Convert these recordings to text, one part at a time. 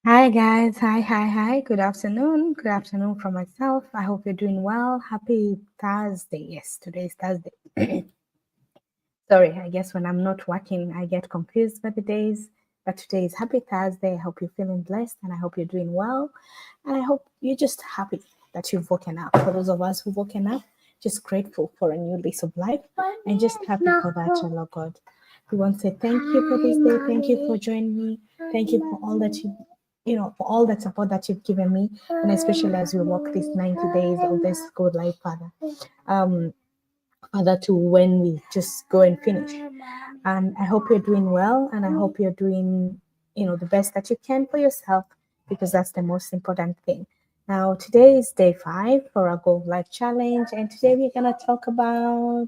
Hi guys, hi. Good afternoon. Good afternoon from myself. I hope you're doing well. Happy Thursday. Yes, today is Thursday. Sorry, I guess when I'm not working, I get confused by the days. But today is Happy Thursday. I hope you're feeling blessed and I hope you're doing well. And I hope you're just happy that you've woken up. For those of us who've woken up, just grateful for a new lease of life and just happy for that, oh Lord God. We want to say thank you for this day. Thank you for joining me. Thank you for all that for all that support that you've given me, and especially as we walk these 90 days of this good life, Father. Um, Father, to when we just go and finish. And I hope you're doing well, and I hope you're doing, the best that you can for yourself, because that's the most important thing. Now, today is day 5 for our Goal Life Challenge, and today we're gonna talk about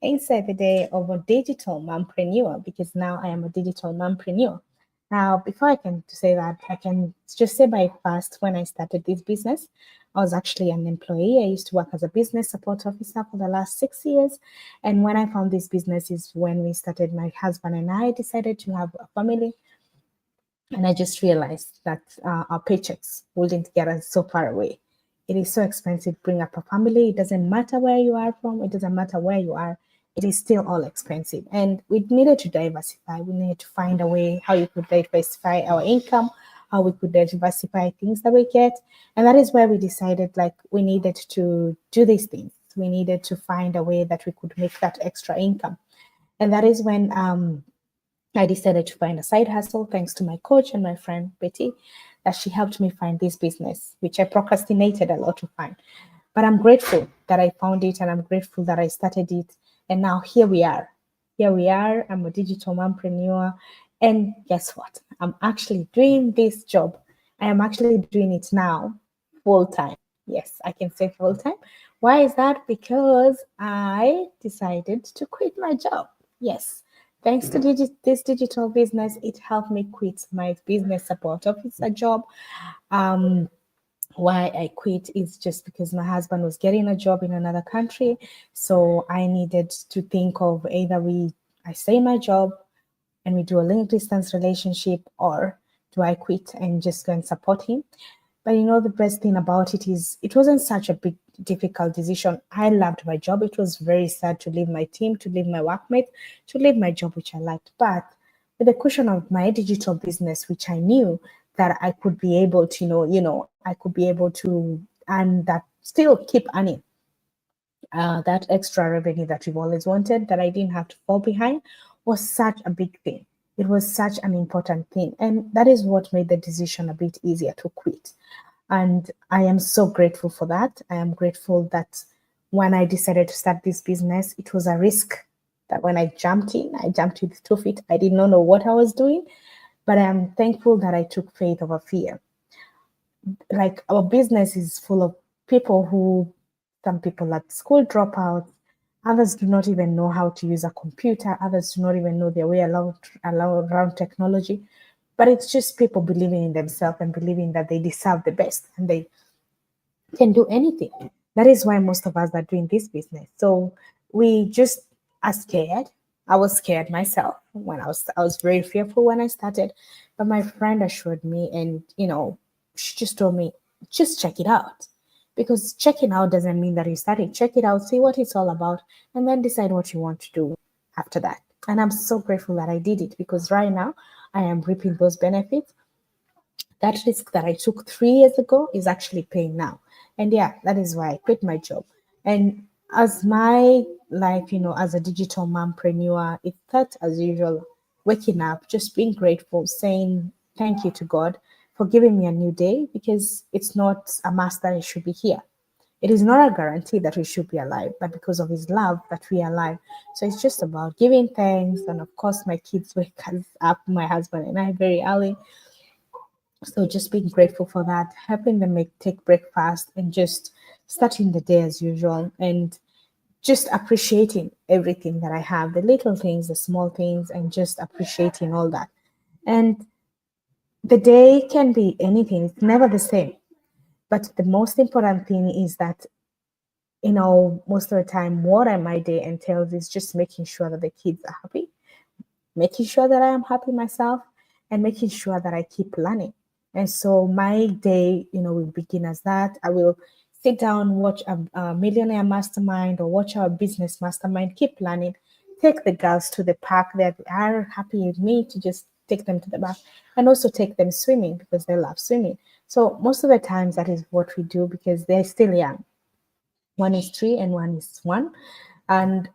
inside the day of a digital mompreneur, because now I am a digital mompreneur. Now, before I can say that, I can just say by first, when I started this business, I was actually an employee. I used to work as a business support officer for the last 6 years. And when I found this business is when we started, my husband and I decided to have a family. And I just realized that our paychecks wouldn't get us so far away. It is so expensive to bring up a family. It doesn't matter where you are from, it doesn't matter where you are, it is still all expensive. And we needed to diversify. We needed to find a way how you could diversify our income, how we could diversify things that we get. And that is where we decided like we needed to do these things. We needed to find a way that we could make that extra income. And that is when I decided to find a side hustle thanks to my coach and my friend Betty, that she helped me find this business, which I procrastinated a lot to find. But I'm grateful that I found it and I'm grateful that I started it. And now here we are. Here we are. I'm a digital mompreneur. And guess what? I'm actually doing this job. I am actually doing it now full time. Yes, I can say full time. Why is that? Because I decided to quit my job. Yes, thanks to this digital business, it helped me quit my business support officer job. Um, why I quit is just because my husband was getting a job in another country. So I needed to think of either I stay in my job and we do a long distance relationship, or do I quit and just go and support him? But the best thing about it is it wasn't such a big, difficult decision. I loved my job. It was very sad to leave my team, to leave my workmates, to leave my job, which I liked. But with the cushion of my digital business, which I knew that I could be able to, I could be able to earn that, still keep earning that extra revenue that we've always wanted, that I didn't have to fall behind, was such a big thing. It was such an important thing. And that is what made the decision a bit easier to quit. And I am so grateful for that. I am grateful that when I decided to start this business, it was a risk that when I jumped with 2 feet. I did not know what I was doing, but I am thankful that I took faith over fear. Like our business is full of people who, some people are school dropouts, others do not even know how to use a computer, others do not even know their way around technology. But it's just people believing in themselves and believing that they deserve the best and they can do anything. That is why most of us are doing this business. So we just are scared. I was scared myself when I was very fearful when I started, but my friend assured me, and she just told me, just check it out. Because checking out doesn't mean that you started. Check it out, see what it's all about, and then decide what you want to do after that. And I'm so grateful that I did it, because right now I am reaping those benefits. That risk that I took 3 years ago is actually paying now. And yeah, that is why I quit my job. And as my life, as a digital mompreneur, it starts as usual, waking up, just being grateful, saying thank you to God for giving me a new day, because it's not a must that I should be here. It is not a guarantee that we should be alive, but because of His love that we are alive. So it's just about giving thanks. And of course, my kids wake us up, my husband and I, very early, so just being grateful for that, helping them take breakfast and just starting the day as usual, and just appreciating everything that I have, the little things, the small things, and just appreciating all that. And the day can be anything, it's never the same. But the most important thing is that, most of the time, what my day entails is just making sure that the kids are happy, making sure that I am happy myself, and making sure that I keep learning. And so my day, will begin as that. I will sit down, watch a millionaire mastermind or watch our business mastermind, keep planning, take the girls to the park. They are happy with me to just take them to the park and also take them swimming because they love swimming. So most of the times that is what we do because they're still young. One is 3 and one is 1. And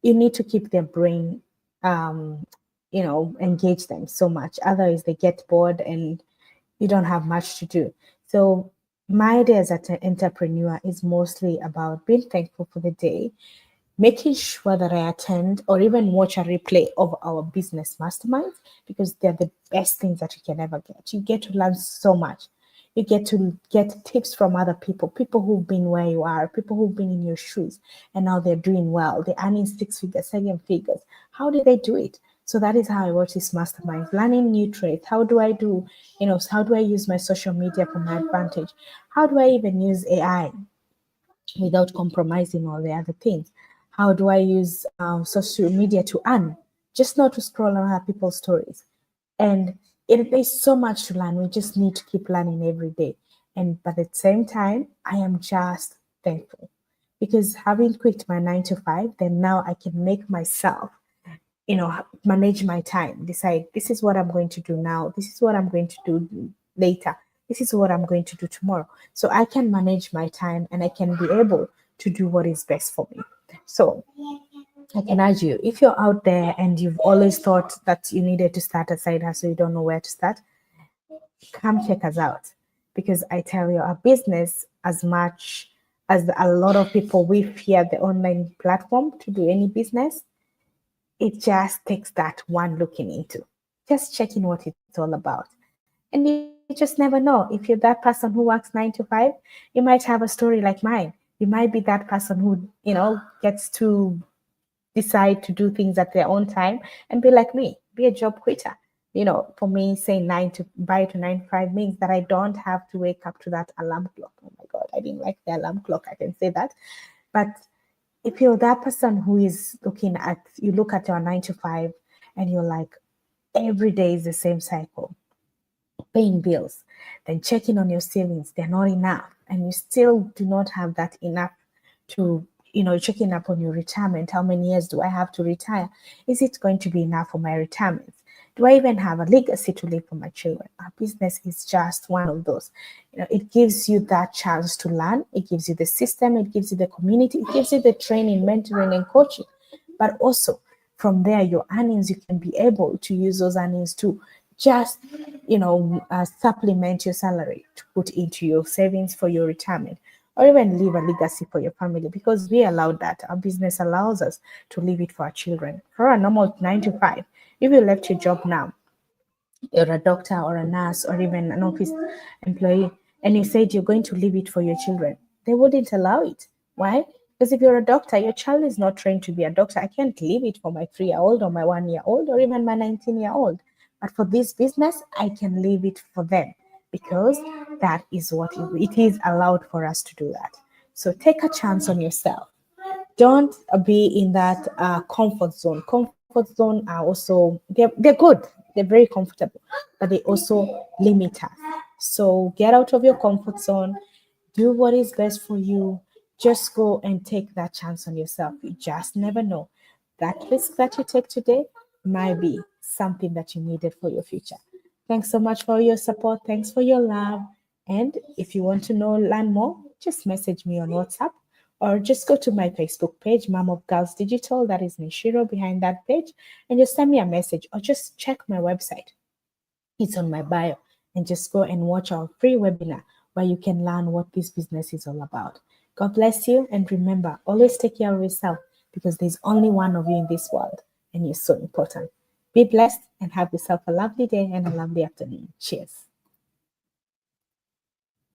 you need to keep their brain, engage them so much. Otherwise, they get bored and you don't have much to do. So my day as an entrepreneur is mostly about being thankful for the day, making sure that I attend or even watch a replay of our business masterminds because they're the best things that you can ever get. You get to learn so much. You get to get tips from other people who've been where you are, people who've been in your shoes, and now they're doing well. They're earning 6 figures, 7 figures. How did they do it? So that is how I watch this mastermind, learning new traits. How do I do, how do I use my social media for my advantage? How do I even use AI without compromising all the other things? How do I use social media to earn, just not to scroll on other people's stories? And there's so much to learn. We just need to keep learning every day. And but at the same time, I am just thankful because having quit my 9 to 5, then now I can make myself, manage my time, decide this is what I'm going to do now, this is what I'm going to do later, this is what I'm going to do tomorrow. So I can manage my time and I can be able to do what is best for me. So I can urge you, if you're out there and you've always thought that you needed to start a side hustle, you don't know where to start, come check us out. Because I tell you, our business, as much as a lot of people we fear the online platform to do any business, it just takes that one looking into, just checking what it's all about. And you just never know. If you're that person who works 9 to 5, you might have a story like mine. You might be that person who, gets to decide to do things at their own time and be like me, be a job quitter. For me, saying 9 to 5 means that I don't have to wake up to that alarm clock. Oh my God, I didn't like the alarm clock. I can say that. But if you're that person who is you look at your 9 to 5 and you're like, every day is the same cycle, paying bills, then checking on your savings, they're not enough, and you still do not have that enough to, checking up on your retirement. How many years do I have to retire? Is it going to be enough for my retirement? Do I even have a legacy to leave for my children? Our business is just one of those. It gives you that chance to learn. It gives you the system. It gives you the community. It gives you the training, mentoring, and coaching. But also from there, your earnings, you can be able to use those earnings to just, supplement your salary to put into your savings for your retirement or even leave a legacy for your family because we allowed that. Our business allows us to leave it for our children. For a normal 9 to 5, if you left your job now, you're a doctor or a nurse or even an office employee, and you said you're going to leave it for your children, they wouldn't allow it. Why? Because if you're a doctor, your child is not trained to be a doctor. I can't leave it for my 3-year-old or my 1-year-old or even my 19-year-old. But for this business, I can leave it for them because that is what it is allowed for us to do that. So take a chance on yourself. Don't be in that comfort zone. Comfort zone are also they're good. They're very comfortable, but they also limit us. So get out of your comfort zone. Do what is best for you. Just go and take that chance on yourself. You just never know. That risk that you take today might be something that you needed for your future. Thanks so much for your support. Thanks for your love. And if you want to learn more, just message me on WhatsApp or just go to my Facebook page, Mom of Girls Digital. That is Nishiro behind that page. And just send me a message or just check my website. It's on my bio. And just go and watch our free webinar where you can learn what this business is all about. God bless you. And remember, always take care of yourself because there's only one of you in this world and you're so important. Be blessed and have yourself a lovely day and a lovely afternoon. Cheers.